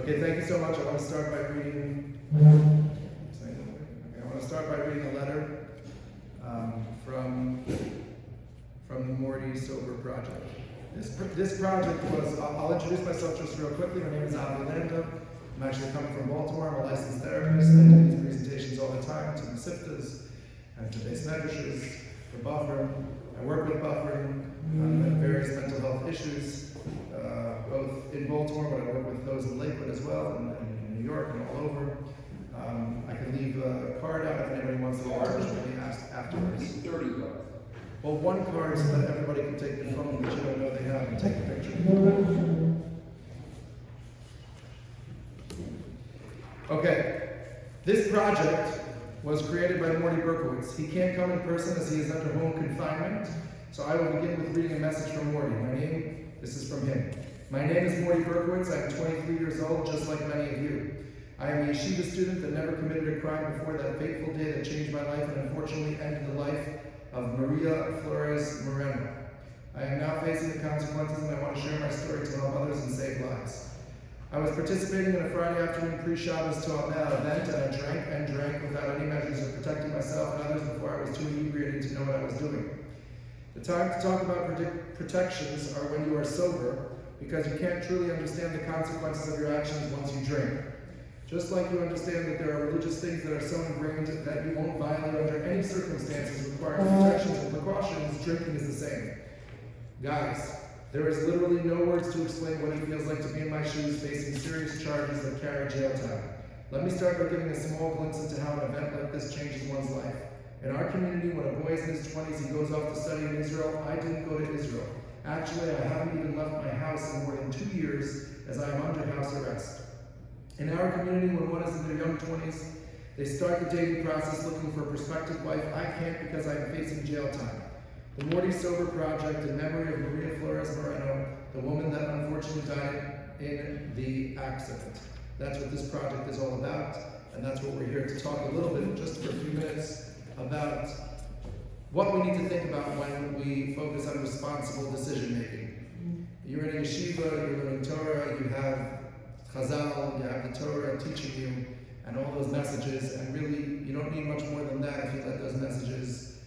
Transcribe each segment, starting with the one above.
Okay, thank you so much. I want to start by reading. I want to start by reading a letter from the Morty Sober Project. This project was. I'll introduce myself just real quickly. My name is Avi Landa. I'm actually coming from Baltimore. I'm a licensed therapist. I do these presentations all the time to Mesiftas and to base measures for buffering. I work with buffering on various mental health issues, both in Baltimore, but I work with those in Lakewood as well, and in New York and all over. I can leave a card out if anybody wants to order, maybe ask afterwards. 30 cards. Well, one card so that everybody can take the phone that you don't know they have and take a picture. Okay, this project was created by Morty Berkowitz. He can't come in person as he is under home confinement, so I will begin with reading a message from Morty. This is from him. My name is Morty Berkowitz. I am 23 years old, just like many of you. I am a yeshiva student that never committed a crime before that fateful day that changed my life and unfortunately ended the life of Maria Flores Moreno. I am now facing the consequences and I want to share my story to help others and save lives. I was participating in a Friday afternoon pre-Shabbos to Amel event, and I drank without any measures of protecting myself and others before I was too inebriated to know what I was doing. The time to talk about protections are when you are sober, because you can't truly understand the consequences of your actions once you drink. Just like you understand that there are religious things that are so ingrained that you won't violate under any circumstances requiring protections and precautions, drinking is the same. Guys, there is literally no words to explain what it feels like to be in my shoes facing serious charges that carry jail time. Let me start by giving a small glimpse into how an event like this changes one's life. In our community, when a boy is in his 20s, he goes off to study in Israel. I didn't go to Israel. Actually, I haven't even left my house in more than 2 years as I am under house arrest. In our community, when one is in their young 20s, they start the dating process looking for a prospective wife. I can't because I am facing jail time. The Morty Sober Project in memory of Maria Flores Moreno, the woman that unfortunately died in the accident. That's what this project is all about, and that's what we're here to talk a little bit, just for a few minutes, about what we need to think about when we focus on responsible decision making. You're in a yeshiva, you're learning Torah, you have Chazal, you have the Torah teaching you, and all those messages, and really, you don't need much more than that if you let those messages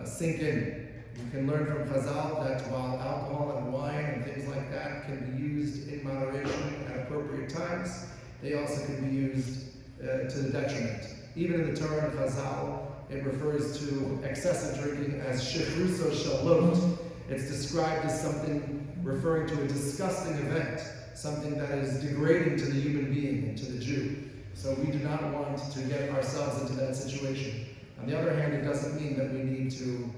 sink in. You can learn from Chazal that while alcohol and wine and things like that can be used in moderation at appropriate times, they also can be used to the detriment. Even in the Torah and Chazal, it refers to excessive drinking as shechruso shalot. It's described as something referring to a disgusting event, something that is degrading to the human being and to the Jew. So we do not want to get ourselves into that situation. On the other hand, it doesn't mean that we need to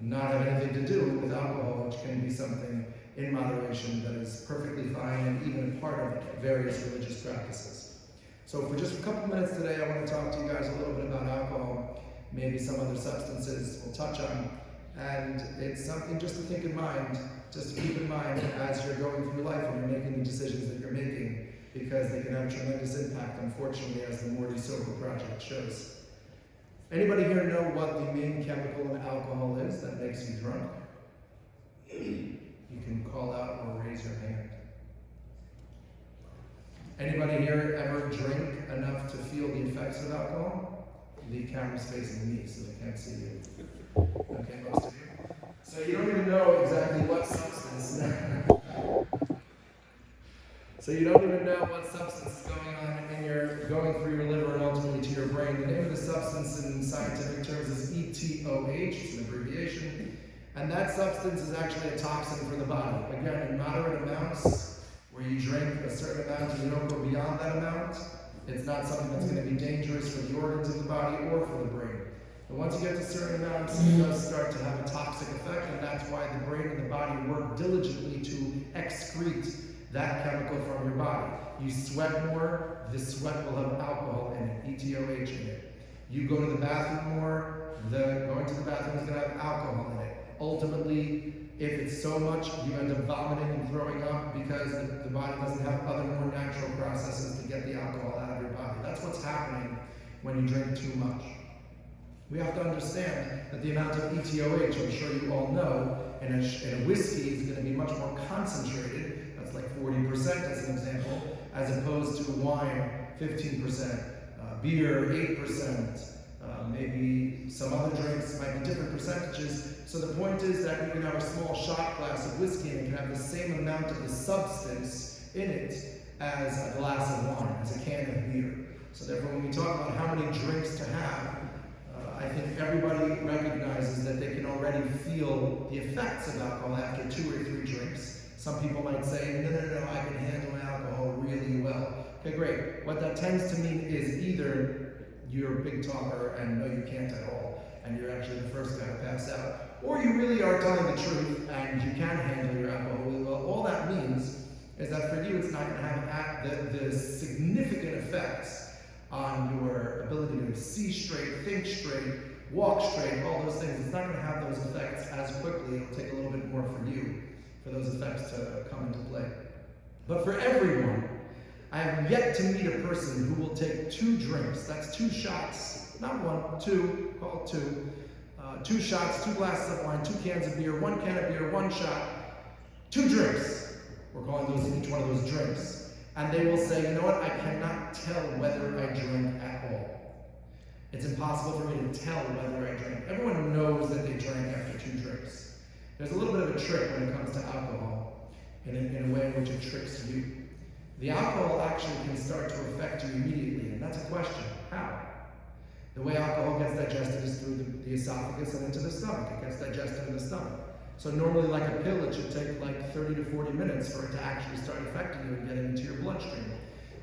not have anything to do with alcohol, which can be something in moderation that is perfectly fine and even a part of various religious practices. So for just a couple minutes today, I want to talk to you guys a little bit about alcohol, maybe some other substances we'll touch on, and it's something just to think in mind, just to keep in mind as you're going through life and you're making the decisions that you're making, because they can have a tremendous impact, unfortunately, as the Morty Sober Project shows. Anybody here know what the main chemical in alcohol is that makes you drunk? You can call out or raise your hand. Anybody here ever drink enough to feel the effects of alcohol? The camera's facing me, so they can't see you. Okay, most of you. So you don't even know exactly what substance. So you don't even know what substance is going on going through your liver and ultimately to your brain. The name of the substance in scientific terms is ETOH, it's an abbreviation, and that substance is actually a toxin for the body. Again, in moderate amounts, where you drink a certain amount and you don't go beyond that amount, It's not something that's going to be dangerous for the organs of the body or for the brain. But once you get to certain amounts, it does start to have a toxic effect, and that's why the brain and the body work diligently to excrete that chemical from your body. You sweat more, the sweat will have alcohol in it, ETOH in it. You go to the bathroom more, going to the bathroom is going to have alcohol in it. Ultimately, if it's so much, you end up vomiting and throwing up because the body doesn't have other more natural processes to get the alcohol out of your body. That's what's happening when you drink too much. We have to understand that the amount of ETOH, I'm sure you all know, in a whiskey is going to be much more concentrated. That's like 40% as an example, as opposed to wine, 15%, beer, 8%, maybe some other drinks might be different percentages. So the point is that you can have a small shot glass of whiskey and it can have the same amount of the substance in it as a glass of wine, as a can of beer. So therefore, when we talk about how many drinks to have, I think everybody recognizes that they can already feel the effects of alcohol after 2 or 3 drinks. Some people might say, no, I can handle my alcohol really well. Okay, great. What that tends to mean is either you're a big talker and no, you can't at all, and you're actually the first guy to pass out, or you really are telling the truth and you can handle your alcohol really well. All that means is that for you, it's not going to have the significant effects on your ability to see straight, think straight, walk straight, all those things. It's not going to have those effects as quickly. It'll take a little bit more for you, for those effects to come into play. But for everyone, I have yet to meet a person who will take 2 drinks. That's 2 shots, not 1, 2, call it 2. 2 shots, 2 glasses of wine, 2 cans of beer, 1 can of beer, 1 shot, 2 drinks. We're calling each one of those drinks. And they will say, you know what, I cannot tell whether I drank at all. It's impossible for me to tell whether I drank. Everyone knows that they drank after 2 drinks. There's a little bit of a trick when it comes to alcohol, in a way in which it tricks you. The alcohol actually can start to affect you immediately, and that's a question. How? The way alcohol gets digested is through the esophagus and into the stomach. It gets digested in the stomach. So normally, like a pill, it should take like 30 to 40 minutes for it to actually start affecting you and getting into your bloodstream.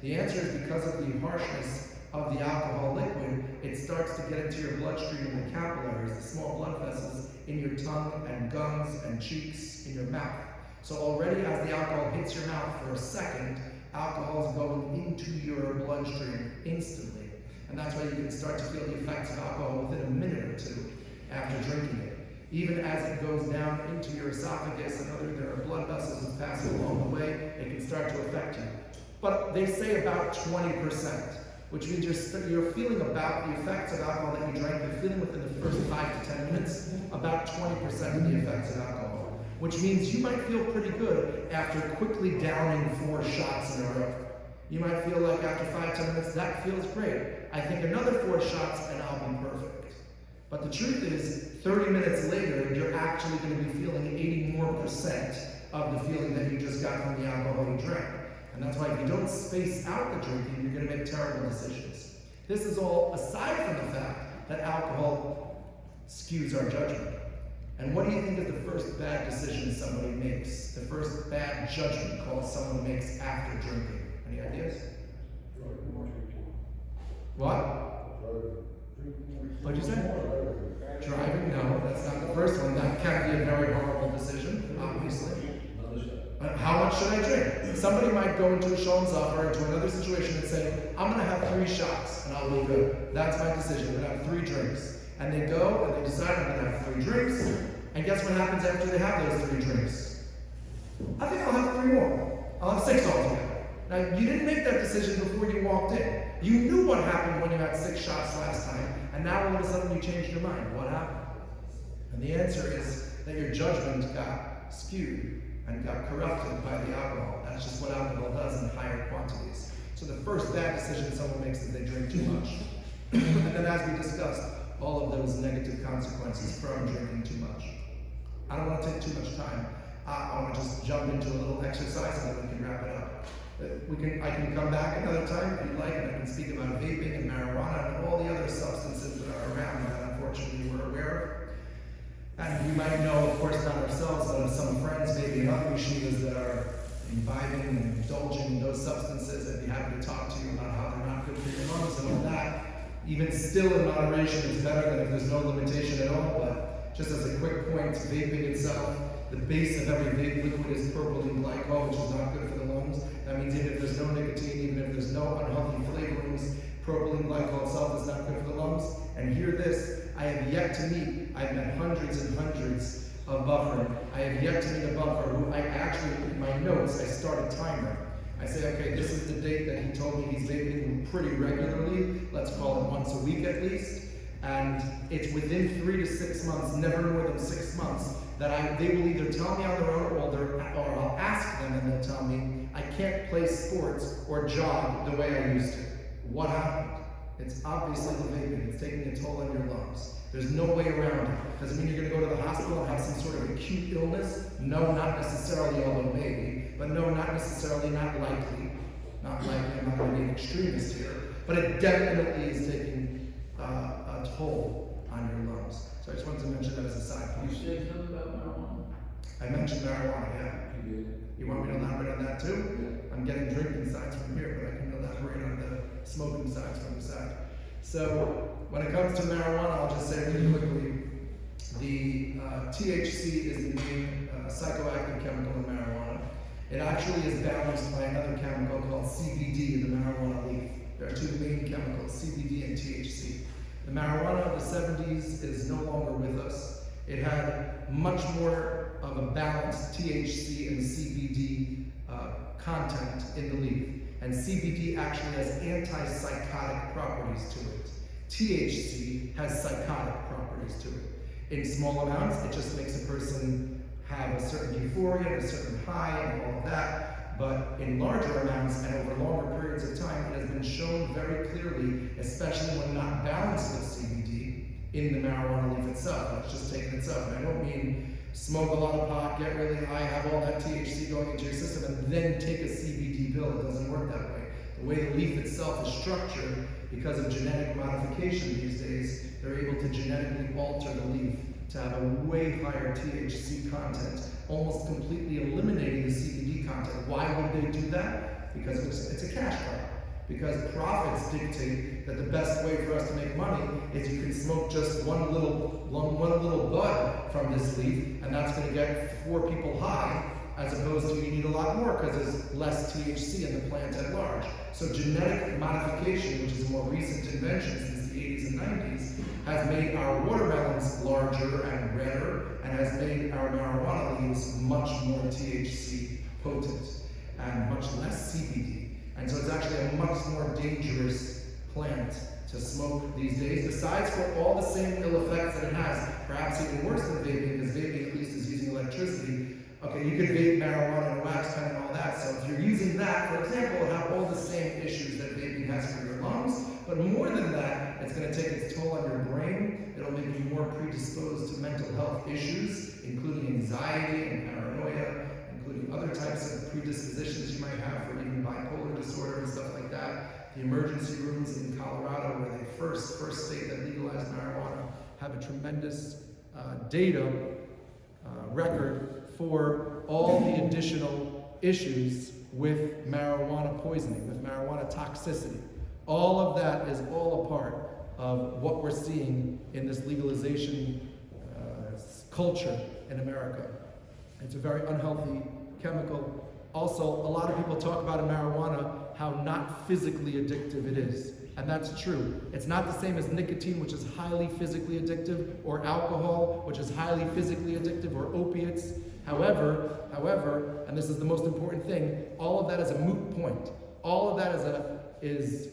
The answer is because of the harshness of the alcohol liquid, it starts to get into your bloodstream and the capillaries, the small blood vessels in your tongue and gums and cheeks, in your mouth. So already as the alcohol hits your mouth for a second, alcohol is going into your bloodstream instantly. And that's why you can start to feel the effects of alcohol within a minute or 2 after drinking it. Even as it goes down into your esophagus and there are blood vessels that pass along the way, it can start to affect you. But they say about 20%, which means you're feeling about the effects of alcohol that you drank. You're feeling within the first 5 to 10 minutes about 20% of the effects of alcohol, which means you might feel pretty good after quickly downing 4 shots in a row. You might feel like after 5-10 minutes, that feels great. I think another 4 shots and I'll be perfect. But the truth is, 30 minutes later, you're actually going to be feeling 80% more of the feeling that you just got from the alcohol you drank. And that's why if you don't space out the drinking, you're going to make terrible decisions. This is all aside from the fact that alcohol skews our judgment. And what do you think is the first bad decision somebody makes? The first bad judgment call someone makes after drinking? Any ideas? What? What'd you say? Driving? No, that's not the first one. That can be a very horrible decision, obviously. How much should I drink? Somebody might go into a Shalom Zaf or into another situation and say, I'm going to have 3 shots and I'll be good. That's my decision. I'm going to have 3 drinks. And they go and they decide I'm going to have 3 drinks. And guess what happens after they have those 3 drinks? I think I'll have 3 more. I'll have 6 altogether. Now, you didn't make that decision before you walked in. You knew what happened when you had 6 shots last time, and now all of a sudden you changed your mind. What happened? And the answer is that your judgment got skewed and got corrupted by the alcohol. That's just what alcohol does in higher quantities. So the first bad decision someone makes is they drink too much. And then as we discussed, all of those negative consequences from drinking too much. I don't want to take too much time. I want to just jump into a little exercise and then we can wrap it up. I can come back another time if you'd like, and I can speak about vaping and marijuana and all the other substances that are around that unfortunately we're aware of. And we might know, of course, not ourselves, but of some friends, maybe in other yeshivas that are imbibing and indulging in those substances. I'd be happy to talk to you about how they're not good good for your lungs and all that. Even still in moderation is better than if there's no limitation at all, but just as a quick point, vaping itself, the base of every vape liquid is propylene glycol, which is not good for the lungs. That means even if there's no nicotine, even if there's no unhealthy flavorings, propylene glycol itself is not good for the lungs. And hear this, I have yet to meet, I've met hundreds and hundreds of buffering. I have yet to meet a buffer who I actually, in my notes, I start a timer. I say, okay, this is the date that he told me he's vaping pretty regularly. Let's call it once a week at least. And it's within 3 to 6 months, never more than 6 months, that they will either tell me on their own or I'll ask them and they'll tell me, I can't play sports or jog the way I used to. What happened? It's obviously the vaping. It's taking a toll on your lungs. There's no way around it. Does it mean you're going to go to the hospital and have some sort of acute illness? No, not necessarily, although maybe. But no, not necessarily, not likely. Not likely, I'm not going to be an extremist here. But it definitely is taking a toll on your lungs. So I just wanted to mention that as a side point. You said something about marijuana? I mentioned marijuana, yeah. You did. You want me to elaborate on that too? Yeah. I'm getting drinking sides from here, but I can elaborate on the smoking sides from the side. So when it comes to marijuana, I'll just say really quickly, the THC is the main psychoactive chemical in marijuana. It actually is balanced by another chemical called CBD in the marijuana leaf. There are two main chemicals, CBD and THC. The marijuana of the 70s is no longer with us. It had much more of a balanced THC and CBD content in the leaf. And CBD actually has antipsychotic properties to it. THC has psychotic properties to it. In small amounts, it just makes a person have a certain euphoria, a certain high, and all of that. But in larger amounts and over longer periods of time, it has been shown very clearly, especially when not balanced with CBD, in the marijuana leaf itself. And it's just taken itself. And I don't mean smoke a lot of pot, get really high, have all that THC going into your system, and then take a CBD pill. It doesn't work that way. The way the leaf itself is structured, because of genetic modification these days, they're able to genetically alter the leaf to have a way higher THC content, almost completely eliminating the CBD content. Why would they do that? Because it's a cash crop. Because profits dictate that the best way for us to make money is you can smoke just one little bud from this leaf, and that's going to get 4 people high, as opposed to you need a lot more because there's less THC in the plant at large. So genetic modification, which is a more recent invention since the 80s and 90s, has made our watermelons larger and redder, and has made our marijuana leaves much more THC potent and much less CBD. And so it's actually a much more dangerous plant to smoke these days, besides for all the same ill effects that it has, perhaps even worse than vaping, because vaping at least is using electricity. Okay, you could vape marijuana and wax pen and all that, so if you're using that, for example, it'll have all the same issues that vaping has for your lungs, but more than that, it's going to take its toll on your brain. It'll make you more predisposed to mental health issues, including anxiety and paranoia, including other types of predispositions you might have for even bipolar disorder and stuff like that. The emergency rooms in Colorado, where they first state that legalized marijuana, have a tremendous data record for all the additional issues with marijuana poisoning, with marijuana toxicity. All of that is all a part of what we're seeing in this legalization culture in America. It's a very unhealthy chemical. Also, a lot of people talk about in marijuana how not physically addictive it is. And that's true. It's not the same as nicotine, which is highly physically addictive, or alcohol, which is highly physically addictive, or opiates. However, and this is the most important thing, all of that is a moot point. All of that is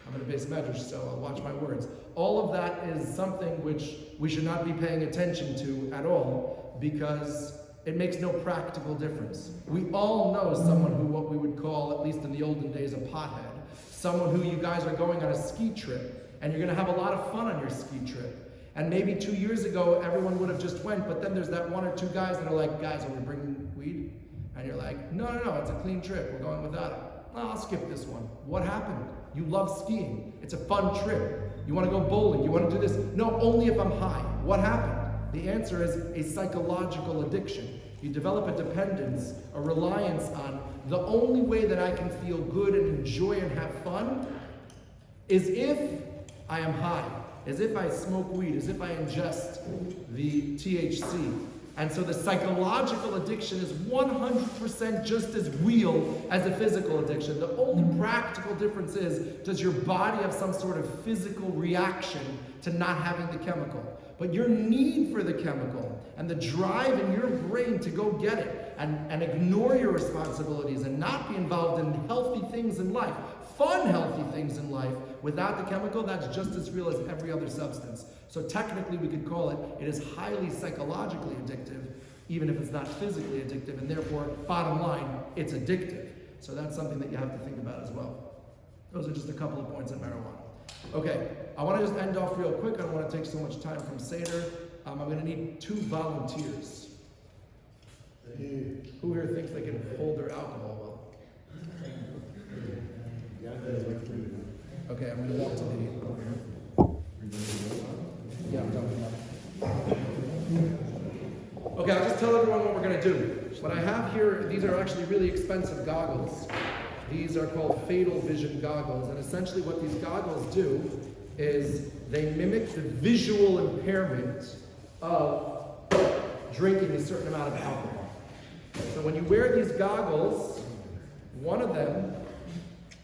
I'm going to base measures, so I'll watch my words. All of that is something which we should not be paying attention to at all, because it makes no practical difference. We all know someone who, what we would call, at least in the olden days, a pothead. Someone who you guys are going on a ski trip, and you're going to have a lot of fun on your ski trip. And maybe 2 years ago, everyone would have just went, but then there's that 1 or 2 guys that are like, guys, are we bringing weed? And you're like, no, it's a clean trip. We're going without it. Oh, I'll skip this one. What happened? You love skiing. It's a fun trip. You want to go bowling. You want to do this. No, only if I'm high. What happened? The answer is a psychological addiction. You develop a dependence, a reliance on the only way that I can feel good and enjoy and have fun is if I am high, as if I smoke weed, as if I ingest the THC. And so the psychological addiction is 100% just as real as the physical addiction. The only practical difference is, does your body have some sort of physical reaction to not having the chemical? But your need for the chemical and the drive in your brain to go get it and ignore your responsibilities and not be involved in healthy things in life, fun healthy things in life, without the chemical, that's just as real as every other substance. So technically we could call it is highly psychologically addictive, even if it's not physically addictive, and therefore, bottom line, it's addictive. So that's something that you have to think about as well. Those are just a couple of points on marijuana. Okay, I want to just end off real quick. I don't want to take so much time from Seder. I'm going to need 2 volunteers. Who here thinks they can hold their alcohol well? Okay, I'm going to walk to the... Yeah, I'm done. Okay, I'll just tell everyone what we're going to do. What I have here, these are actually really expensive goggles. These are called fatal vision goggles, and essentially what these goggles do is they mimic the visual impairment of drinking a certain amount of alcohol. So when you wear these goggles, one of them,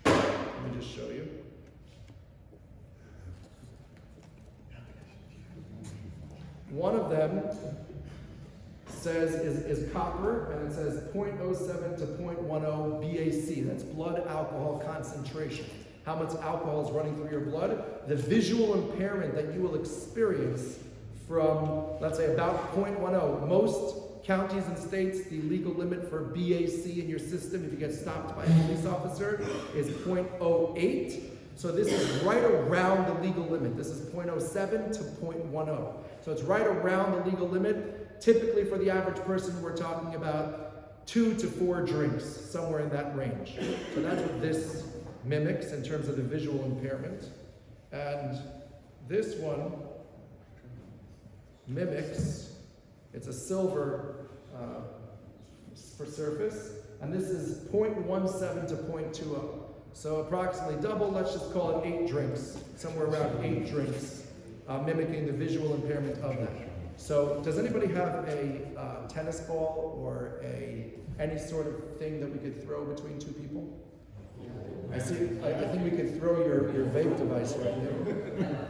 let me just show you. One of them is copper, and it says 0.07 to 0.10 BAC. That's blood alcohol concentration. How much alcohol is running through your blood? The visual impairment that you will experience from, let's say, about 0.10. Most counties and states, the legal limit for BAC in your system, if you get stopped by a police officer, is 0.08. So this is right around the legal limit. This is 0.07 to 0.10. So it's right around the legal limit. Typically for the average person, we're talking about 2 to 4 drinks, somewhere in that range. So that's what this mimics in terms of the visual impairment. And this one mimics, it's a silver for surface, and this is 0.17 to 0.20. So approximately double, let's just call it 8 drinks, somewhere around 8 drinks, mimicking the visual impairment of that. So does anybody have a tennis ball or any sort of thing that we could throw between 2 people? I see. I think we could throw your vape device right there.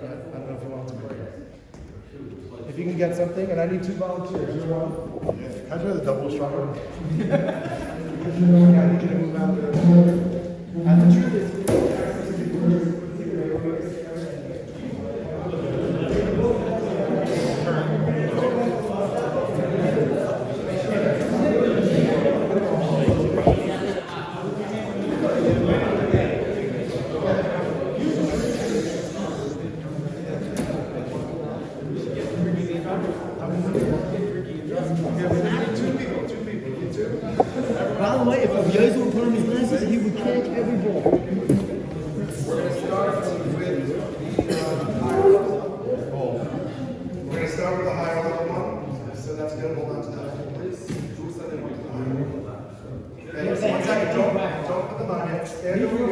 But I don't know if you want to play it. If you can get something, and I need 2 volunteers. You want? Yeah. Can I try the double stronger? I need you to move out there. And the truth is, by the way, if Yozo would put on his glasses, he would catch every ball. we're going to start with the higher level. We're going to start with the higher level one. So that's good. Hold on to that, please. Okay, so 1 second. Don't put them on yet. Stand over.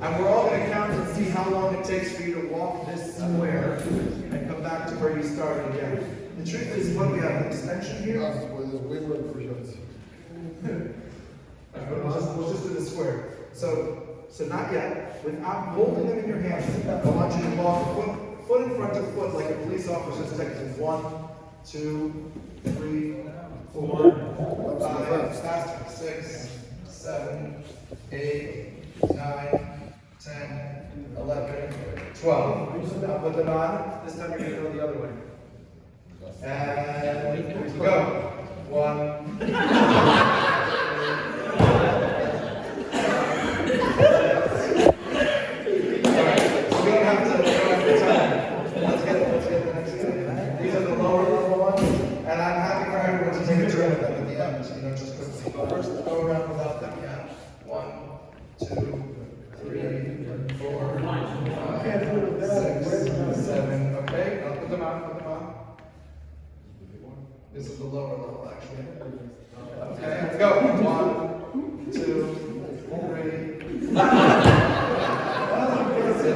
And we're all going to count and see how long it takes for you to walk this square and come back to where you started again. The truth is, what we have, an extension here. We'll just do the square. So not yet. Without holding them in your hands, I want you to walk foot in front of foot like a police officer's technique. 1, 2, 3, 4, 5, faster, 6, 7, 8, 9, 10, 11, 12. Now put them on. This time you're going to go the other way. And go. 1. First, go around without them. Yeah. 1, 2, 3, 4, 5, 6, 7. Okay. Now put them on. This is the lower level, actually. Okay. Let's go. 1, 2, 3, 5, 6,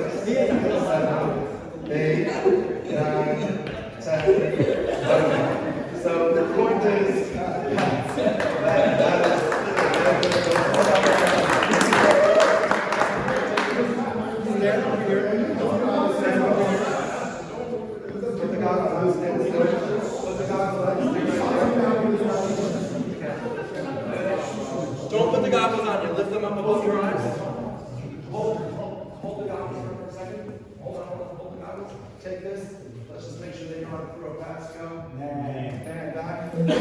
take this. Let's just make sure they know how to throw a pass. Go. And back. Okay,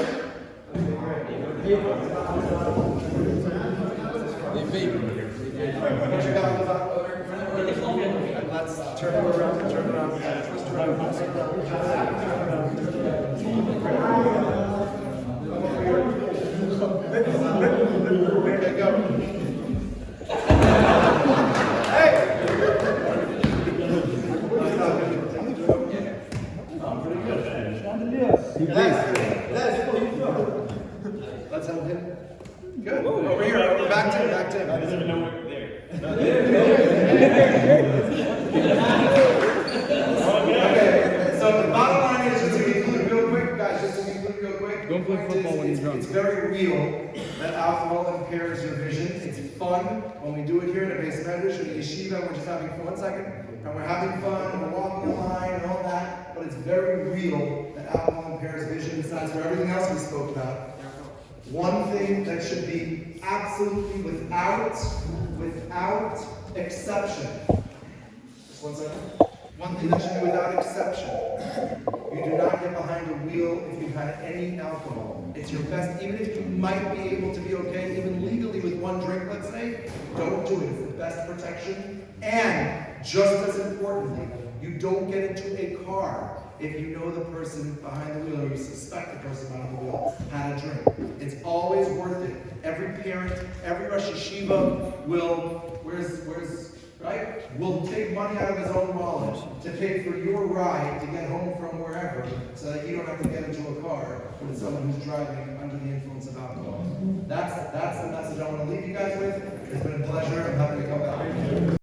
great. Put your goggles on. And let's turn it around. Turn it around. Twist around. Okay, go. Let's have him. Good. Over here. Back to him. Back to him. I doesn't know we're there. Okay. So the bottom line is, just to conclude real quick, guys. Just to conclude real quick. Don't play the point football is, when you're drunk. It's very real that alcohol impairs your vision. It's fun when we do it here in a base medrash or yeshiva. We're just having fun. 1 second. And we're having fun. We're walking a line and all that. But it's very real that alcohol impairs vision. Besides for everything else we spoke about. One thing that should be absolutely without exception. Just 1 second. One thing that should be without exception. You do not get behind a wheel if you've had any alcohol. It's your best, even if you might be able to be okay, even legally with 1 drink, let's say, don't do it. It's the best protection. And just as importantly, you don't get into a car if you know the person behind the wheel or you suspect the person behind the wheel had a drink. It's always worth it. Every parent, every Rosh Yeshiva will, will take money out of his own wallet to pay for your ride to get home from wherever so that you don't have to get into a car with someone who's driving under the influence of alcohol. That's the message I want to leave you guys with. It's been a pleasure. I'm happy to come back.